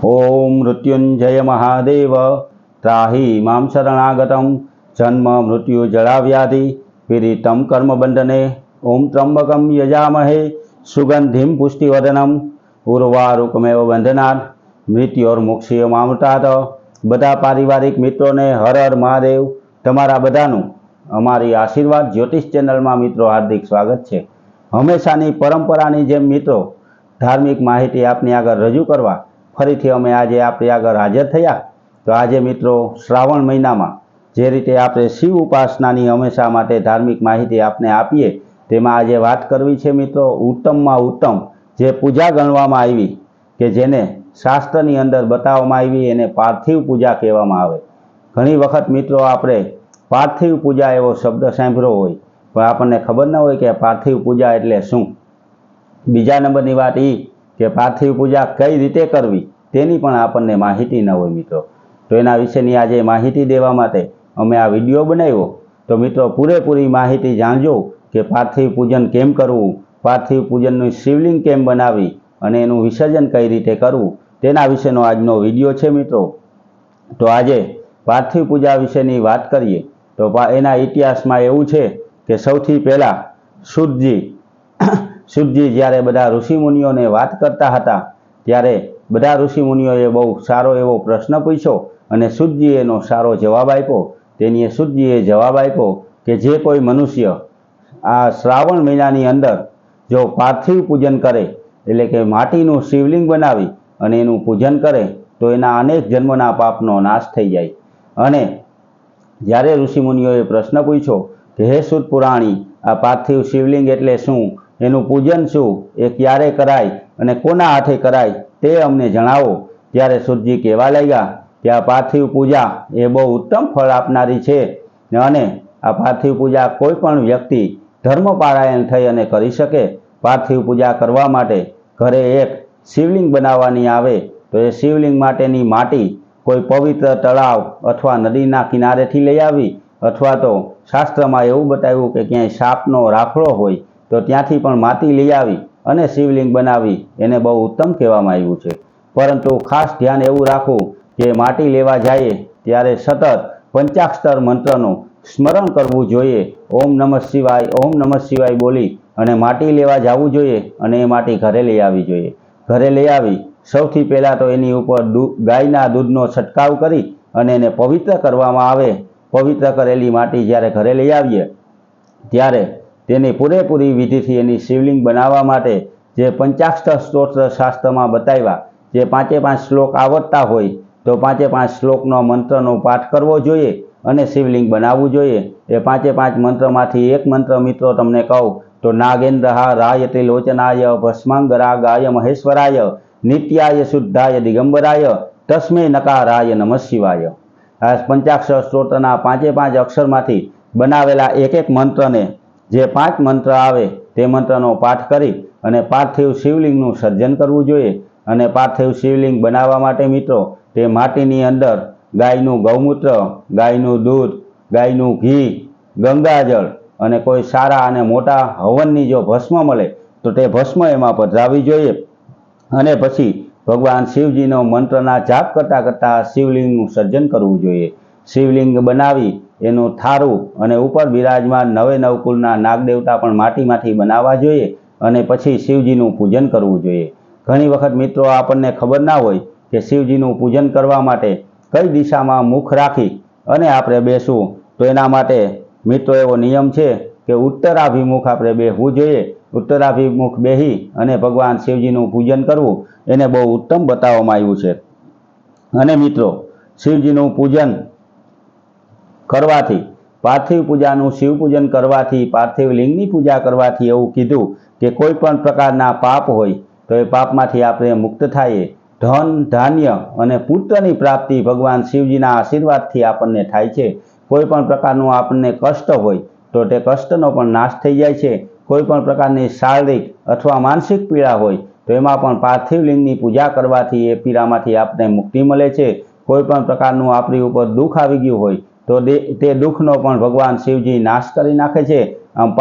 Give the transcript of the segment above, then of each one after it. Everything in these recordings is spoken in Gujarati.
ओम मृत्युंजय महादेव त्राहि मां शरणागतम जन्म मृत्यु जरा व्याधि पीड़ितं कर्म बंधने ओम त्र्यंबकं यजामहे सुगंधिं पुष्टिवर्धनम उर्वारुकमेव बंधनात् मृत्योर्मुक्षीयमामृतात्। બધા પારિવારિક મિત્રોને હર હર મહાદેવ। તમારા બધાનું અમારી આશીર્વાદ જ્યોતિષ ચેનલમાં મિત્રો હાર્દિક સ્વાગત છે। હંમેશાની પરંપરાની જેમ મિત્રો ધાર્મિક માહિતી આપની આગળ રજૂ કરવા ફરીથી અમે આજે આપણી આગળ હાજર થયા। તો આજે મિત્રો શ્રાવણ મહિનામાં જે રીતે આપણે શિવ ઉપાસનાની હંમેશા માટે ધાર્મિક માહિતી આપને આપીએ તેમાં આજે વાત કરવી છે મિત્રો ઉત્તમમાં ઉત્તમ જે પૂજા ગણવામાં આવી કે જેને શાસ્ત્રની અંદર બતાવવામાં આવી એને પાર્થિવ પૂજા કહેવામાં આવે। ઘણી વખત મિત્રો આપણે પાર્થિવ પૂજા એવો શબ્દ સાંભળ્યો હોય પણ આપણને ખબર ન હોય કે પાર્થિવ પૂજા એટલે શું। બીજા નંબરની વાત એ કે પાર્થિવ પૂજા કઈ રીતે કરવી તેની પણ આપણને માહિતી ન હોય મિત્રો। તો એના વિશેની આજે માહિતી દેવા માટે અમે આ વિડીયો બનાવ્યો। તો મિત્રો પૂરેપૂરી માહિતી જાણજો કે પાર્થિવ પૂજન કેમ કરવું, પાર્થિવ પૂજનનું શિવલિંગ કેમ બનાવી અને એનું વિસર્જન કઈ રીતે કરવું તેના વિશેનો આજનો વિડીયો છે મિત્રો। તો આજે પાર્થિવ પૂજા વિશેની વાત કરીએ તો એના ઇતિહાસમાં એવું છે કે સૌથી પહેલાં શુદ્ધજી જ્યારે બધા ઋષિમુનિઓને વાત કરતા હતા ત્યારે બધા ઋષિમુનિઓએ બહુ સારો એવો પ્રશ્ન પૂછ્યો અને શુદ્ધજીએ એનો સારો જવાબ આપ્યો। તેની શુદ્ધજીએ જવાબ આપ્યો કે જે કોઈ મનુષ્ય આ શ્રાવણ મહિનાની અંદર જો પાર્થિવ પૂજન કરે એટલે કે માટીનું શિવલિંગ બનાવી અને એનું પૂજન કરે તો એના અનેક જન્મના પાપનો નાશ થઈ જાય। અને જ્યારે ઋષિમુનિઓએ પ્રશ્ન પૂછ્યો કે હે શુદ્ધ પુરાણી આ પાર્થિવ શિવલિંગ એટલે શું, એનું પૂજન શું, એ ક્યારે કરાય અને કોના હાથે કરાય તે અમને જણાવો। ત્યારે શુદ્ધજી કહેવા લાગ્યા કે આ પાર્થિવ પૂજા એ બહુ ઉત્તમ ફળ આપનારી છે અને આ પાર્થિવ પૂજા કોઈ પણ વ્યક્તિ ધર્મપારાયણ થઈ અને કરી શકે। પાર્થિવ પૂજા કરવા માટે ઘરે એક શિવલિંગ બનાવવાની આવે તો એ શિવલિંગ માટેની માટી કોઈ પવિત્ર તળાવ અથવા નદીના કિનારેથી લઈ આવી અથવા તો શાસ્ત્રમાં એવું બતાવ્યું કે ક્યાંય સાપનો રાખડો હોય તો ત્યાંથી પણ માટી લઈ આવી અને શિવલિંગ બનાવી એને બહુ ઉત્તમ કહેવામાં આવ્યું છે। પરંતુ ખાસ ધ્યાન એવું રાખવું કે માટી લેવા જાય ત્યારે સતત પંચાક્ષર મંત્રનું સ્મરણ કરવું જોઈએ। ઓમ નમઃ શિવાય બોલી અને માટી લેવા જવું જોઈએ અને એ માટી ઘરે લઈ આવવી જોઈએ। ઘરે લઈ આવી સૌથી પહેલાં તો એની ઉપર ગાયના દૂધનો છંટકાવ કરી અને એને પવિત્ર કરવામાં આવે। પવિત્ર કરેલી માટી જ્યારે ઘરે લઈ આવીએ ત્યારે તેની પૂરેપૂરી વિધિથી એની શિવલિંગ બનાવવા માટે જે પંચાક્ષર સ્તોત્ર શાસ્ત્રમાં બતાવ્યા જે 5 શ્લોક આવડતા હોય તો 5 શ્લોકનો મંત્રનો પાઠ કરવો જોઈએ અને શિવલિંગ બનાવવું જોઈએ। એ 5 મંત્રમાંથી એક મંત્ર મિત્રો તમને કહું તો નાગેન્દ્રઃ રાયતે લોચનાય ભસ્માંગરાગાય મહેશ્વરાય નિત્યાય શુદ્ધાય દિગંબરાય તસ્મે નકારાય નમઃ શિવાય। આ પંચાક્ષર સ્તોત્રના 5 અક્ષરમાંથી બનાવેલા એક મંત્રને જે 5 મંત્ર આવે તે મંત્રનો પાઠ કરી અને પાર્થિવ શિવલિંગનું સર્જન કરવું જોઈએ। અને પાર્થિવ શિવલિંગ બનાવવા માટે મિત્રો તે માટીની અંદર ગાયનું ગૌમૂત્ર, ગાયનું દૂધ, ગાયનું ઘી, ગંગાજળ અને કોઈ સારા અને મોટા હવનની જો ભસ્મ મળે તો તે ભસ્મ એમાં પધરાવવી જોઈએ। અને પછી ભગવાન શિવજીનો મંત્રના જાપ કરતાં કરતાં શિવલિંગનું સર્જન કરવું જોઈએ। શિવલિંગ બનાવી એનું થારું અને ઉપર બિરાજમાન 9 કુલના નાગદેવતા પણ માટીમાંથી બનાવવા જોઈએ અને પછી શિવજીનું પૂજન કરવું જોઈએ। ઘણી વખત મિત્રો આપણને ખબર ના હોય કે શિવજીનું પૂજન કરવા માટે કઈ દિશામાં મુખ રાખી અને આપણે બેસવું। તો એના માટે મિત્રો એવો નિયમ છે કે ઉત્તરાભિમુખ આપણે બેસવું જોઈએ। ઉત્તરાભિમુખ બેસી અને ભગવાન શિવજીનું પૂજન કરવું એને બહુ ઉત્તમ બતાવવામાં આવ્યું છે। અને મિત્રો શિવજીનું પૂજન કરવાથી પાર્થિવ પૂજાનું શિવ પૂજન કરવાથી પાર્થિવ લિંગની પૂજા કરવાથી એવું કીધું કે કોઈ પણ પ્રકારના પાપ હોય તો એ પાપમાંથી આપણે મુક્ત થાઈએ। ધન, ધાન્ય અને પુત્રની પ્રાપ્તિ ભગવાન શિવજીના આશીર્વાદથી આપણને થાય છે। કોઈ પણ પ્રકારનું આપણને કષ્ટ હોય તો તે કષ્ટનો પણ નાશ થઈ જાય છે। કોઈ પણ પ્રકારની શારીરિક અથવા માનસિક પીડા હોય તો એમાં પણ પાર્થિવ લિંગની પૂજા કરવાથી એ પીડામાંથી આપણને મુક્તિ મળે છે। કોઈ પણ પ્રકારનું આપણી ઉપર દુઃખ આવી ગયું હોય તો તે દુઃખનો પણ ભગવાન શિવજી નાશ કરી નાખે છે। આમ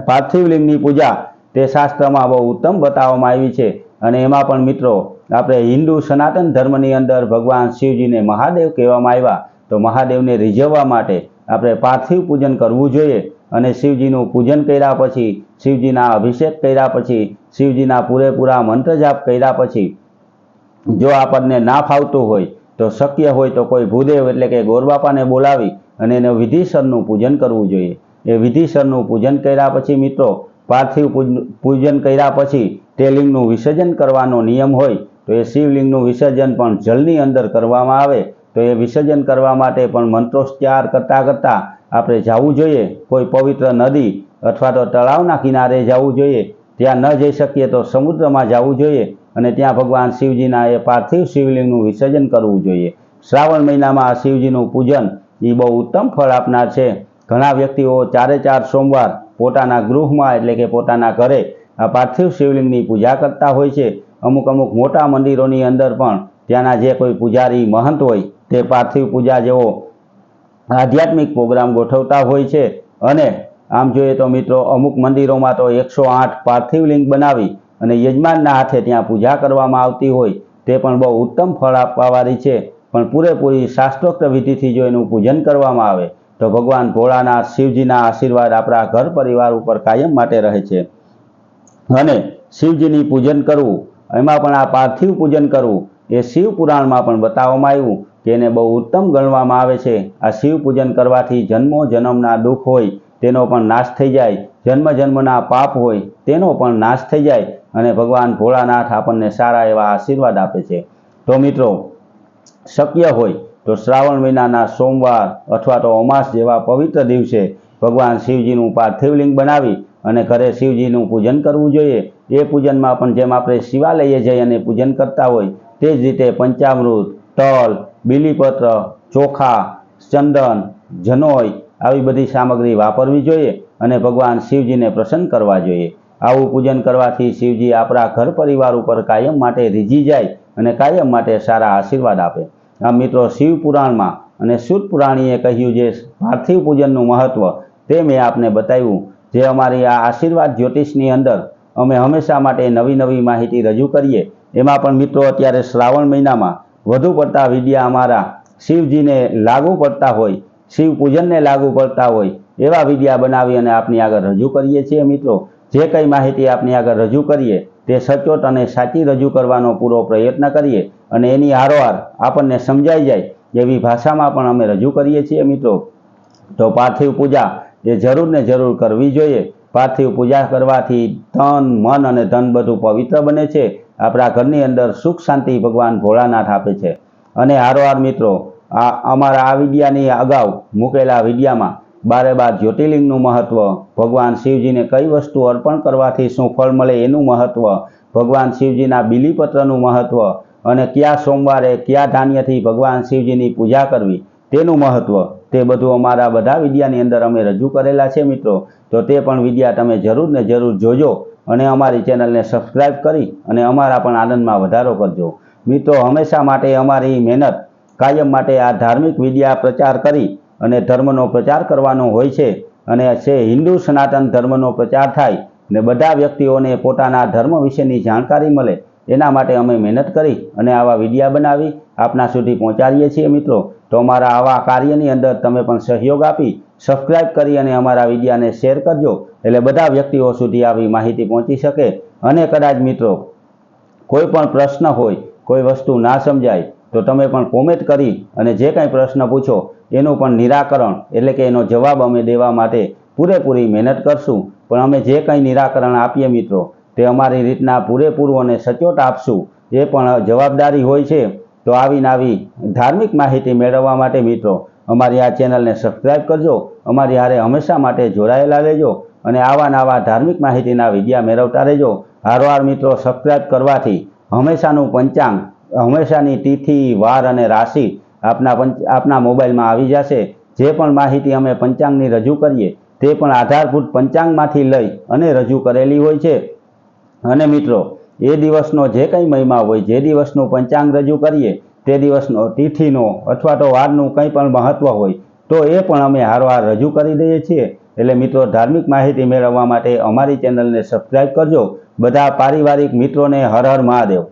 પાર્થિવ લિંગની પૂજા તે શાસ્ત્રમાં બહુ ઉત્તમ બતાવવામાં આવી છે। અને એમાં પણ મિત્રો આપણે હિન્દુ સનાતન ધર્મની અંદર ભગવાન શિવજીને મહાદેવ કહેવામાં આવ્યા, તો મહાદેવને રીઝવવા માટે આપણે પાર્થિવ પૂજન કરવું જોઈએ અને શિવજીનું પૂજન કર્યા પછી, શિવજીના અભિષેક કર્યા પછી, શિવજીના પૂરેપૂરા મંત્ર જાપ કર્યા પછી જો આપણને ના ફાવતું હોય તો શક્ય હોય તો કોઈ ભૂદેવ એટલે કે ગોરબાપાને બોલાવી અને એને વિધિસરનું પૂજન કરવું જોઈએ। એ વિધિસરનું પૂજન કર્યા પછી મિત્રો પાર્થિવ પૂજન કર્યા પછી તે લિંગનું વિસર્જન કરવાનો નિયમ હોય તો એ શિવલિંગનું વિસર્જન પણ જળની અંદર કરવામાં આવે, તો એ વિસર્જન કરવા માટે પણ મંત્રોચ્ચાર કરતાં કરતાં આપણે જવું જોઈએ। કોઈ પવિત્ર નદી અથવા તો તળાવના કિનારે જવું જોઈએ, ત્યાં ન જઈ શકીએ તો સમુદ્રમાં જવું જોઈએ અને ત્યાં ભગવાન શિવજીના એ પાર્થિવ શિવલિંગનું વિસર્જન કરવું જોઈએ। શ્રાવણ મહિનામાં શિવજીનું પૂજન એ બહુ ઉત્તમ ફળ આપનાર છે। ઘણા વ્યક્તિઓ 4 સોમવાર પોતાના ગૃહમાં એટલે કે પોતાના ઘરે આ પાર્થિવ શિવલિંગની પૂજા કરતા હોય છે। અમુક મોટા મંદિરોની અંદર પણ ત્યાંના જે કોઈ પૂજારી મહંત હોય તે પાર્થિવ પૂજા જેવો આધ્યાત્મિક પ્રોગ્રામ ગોઠવતા હોય છે અને આમ જોઈએ તો મિત્રો અમુક મંદિરોમાં તો 108 પાર્થિવ લિંગ બનાવી અને યજમાનના હાથે ત્યાં પૂજા કરવામાં આવતી હોય, તે પણ બહુ ઉત્તમ ફળ આપવાવાળી છે। પણ પૂરેપૂરી શાસ્ત્રોક્ત વિધિથી જો એનું પૂજન કરવામાં આવે તો ભગવાન ભોળાનાથ શિવજીના આશીર્વાદ આપણા ઘર પરિવાર ઉપર કાયમ માટે રહે છે। અને શિવજીની પૂજન કરવું, એમાં પણ આ પાર્થિવ પૂજન કરવું એ શિવ પુરાણમાં પણ બતાવવામાં આવ્યું કે એને બહુ ઉત્તમ ગણવામાં આવે છે। આ શિવ પૂજન કરવાથી જન્મો જન્મના દુઃખ હોય તેનો પણ નાશ થઈ જાય, જન્મ જન્મના પાપ હોય તેનો પણ નાશ થઈ જાય અને ભગવાન ભોળાનાથ આપણને સારા એવા આશીર્વાદ આપે છે। તો મિત્રો શક્ય હોય તો શ્રાવણ મહિનાના સોમવાર અથવા તો અમાસ જેવા પવિત્ર દિવસે ભગવાન શિવજીનું પાર્થિવ લિંગ બનાવી અને ઘરે શિવજીનું પૂજન કરવું જોઈએ। એ પૂજનમાં પણ જેમ આપણે શિવાલયે જઈ અને પૂજન કરતા હોય તે જ રીતે પંચામૃત, તલ, બીલીપત્ર, ચોખા, ચંદન, જનોઈ આવી બધી સામગ્રી વાપરવી જોઈએ અને ભગવાન શિવજીને પ્રસન્ન કરવા જોઈએ। આવું પૂજન કરવાથી શિવજી આપણા ઘર પરિવાર ઉપર કાયમ માટે રીઝી જાય અને કાયમ માટે સારા આશીર્વાદ આપે। આમ મિત્રો શિવ પુરાણમાં અને શુદ્ધ પુરાણીએ કહ્યું જે પાર્થિવ પૂજનનું મહત્વ તે મેં આપને બતાવ્યું। જે અમારી આ આશીર્વાદ જ્યોતિષની અંદર અમે હંમેશા માટે નવી માહિતી રજૂ કરીએ, એમાં પણ મિત્રો અત્યારે શ્રાવણ મહિનામાં વધુ પડતા વિડીયા અમારા શિવજીને લાગુ પડતા હોય, શિવ પૂજનને લાગુ પડતા હોય એવા વિડીયા બનાવી અને આપની આગળ રજૂ કરીએ છીએ। મિત્રો જે કંઈ માહિતી આપની આગળ રજૂ કરીએ તે સચોટ અને સાચી રજૂ કરવાનો પૂરો પ્રયત્ન કરીએ અને એની હારોહાર આપણને સમજાઈ જાય એવી ભાષામાં પણ અમે રજૂ કરીએ છીએ। મિત્રો તો પાર્થિવ પૂજા એ જરૂર ને જરૂર કરવી જોઈએ। પાર્થિવ પૂજા કરવાથી તન, મન અને ધન બધું પવિત્ર બને છે। આપણા ઘરની અંદર સુખ શાંતિ ભગવાન ભોળાનાથ આપે છે। અને હારોહાર મિત્રો અમારા આ વિડીયાની અગાઉ મૂકેલા વિડીયામાં 12 જ્યોતિર્લિંગનું મહત્વ, ભગવાન શિવજીને કઈ વસ્તુ અર્પણ કરવાથી શું ફળ મળે એનું મહત્વ, ભગવાન શિવજીના બીલીપત્રનું મહત્વ અને કયા સોમવારે કયા ધાન્યથી ભગવાન શિવજીની પૂજા કરવી તેનું મહત્વ, તે બધું અમારા બધા વિડીયાની અંદર અમે રજૂ કરેલા છે। મિત્રો તો તે પણ વિડીયા તમે જરૂર ને જરૂર જોજો અને અમારી ચેનલને સબસ્ક્રાઈબ કરી અને અમારા પણ આનંદમાં વધારો કરજો। મિત્રો હંમેશા માટે અમારી મહેનત કાયમ માટે આ ધાર્મિક વિડીયા પ્રચાર કરી અને ધર્મનો પ્રચાર કરવાનો હોય છે અને હિન્દુ સનાતન ધર્મનો પ્રચાર થાય ને બધા વ્યક્તિઓને પોતાના ધર્મ વિશેની જાણકારી મળે એના માટે અમે મહેનત કરી અને આવા વિડીયા બનાવી આપના સુધી પહોંચાડીએ છીએ। મિત્રો તો અમારા આવા કાર્યની અંદર તમે પણ સહયોગ આપી સબસ્ક્રાઈબ કરી અને અમારા વિડીયાને શેર કરજો, એટલે બધા વ્યક્તિઓ સુધી આવી માહિતી પહોંચી શકે। અને કદાચ મિત્રો કોઈ પણ પ્રશ્ન હોય, કોઈ વસ્તુ ના સમજાય તો તમે પણ કોમેન્ટ કરી અને જે કંઈ પ્રશ્ન પૂછો એનું પણ નિરાકરણ એટલે કે એનો જવાબ અમે દેવા માટે પૂરેપૂરી મહેનત કરશું। પણ અમે જે કંઈ નિરાકરણ આપીએ મિત્રો તે અમારી રીતના પૂરેપૂરું અને સચોટ આપશું, એ પણ જવાબદારી હોય છે। તો આવી ધાર્મિક માહિતી મેળવવા માટે મિત્રો અમારી આ ચેનલને સબસ્ક્રાઈબ કરજો, અમારી હારે હંમેશા માટે જોડાયેલા રહેજો અને આવા ધાર્મિક માહિતીના વિડીયા મેળવતા રહેજો। હારવાર મિત્રો સબસ્ક્રાઈબ કરવાથી હંમેશાનું પંચાંગ, હંમેશાની તિથિ, વાર અને રાશિ આપના મોબાઈલમાં આવી જશે। જે પણ માહિતી અમે પંચાંગની રજૂ કરીએ તે પણ આધારભૂત પંચાંગમાંથી લઈ અને રજૂ કરેલી હોય છે। અને મિત્રો એ દિવસનો જે કંઈ મહિમા હોય, જે દિવસનું પંચાંગ રજૂ કરીએ તે દિવસનો તિથિનો અથવા તો વારનું કંઈ પણ મહત્વ હોય તો એ પણ અમે હારવાર રજૂ કરી દઈએ છીએ। એટલે મિત્રો ધાર્મિક માહિતી મેળવવા માટે અમારી ચેનલને સબસ્ક્રાઈબ કરજો। બધા પારિવારિક મિત્રોને હર હર મહાદેવ।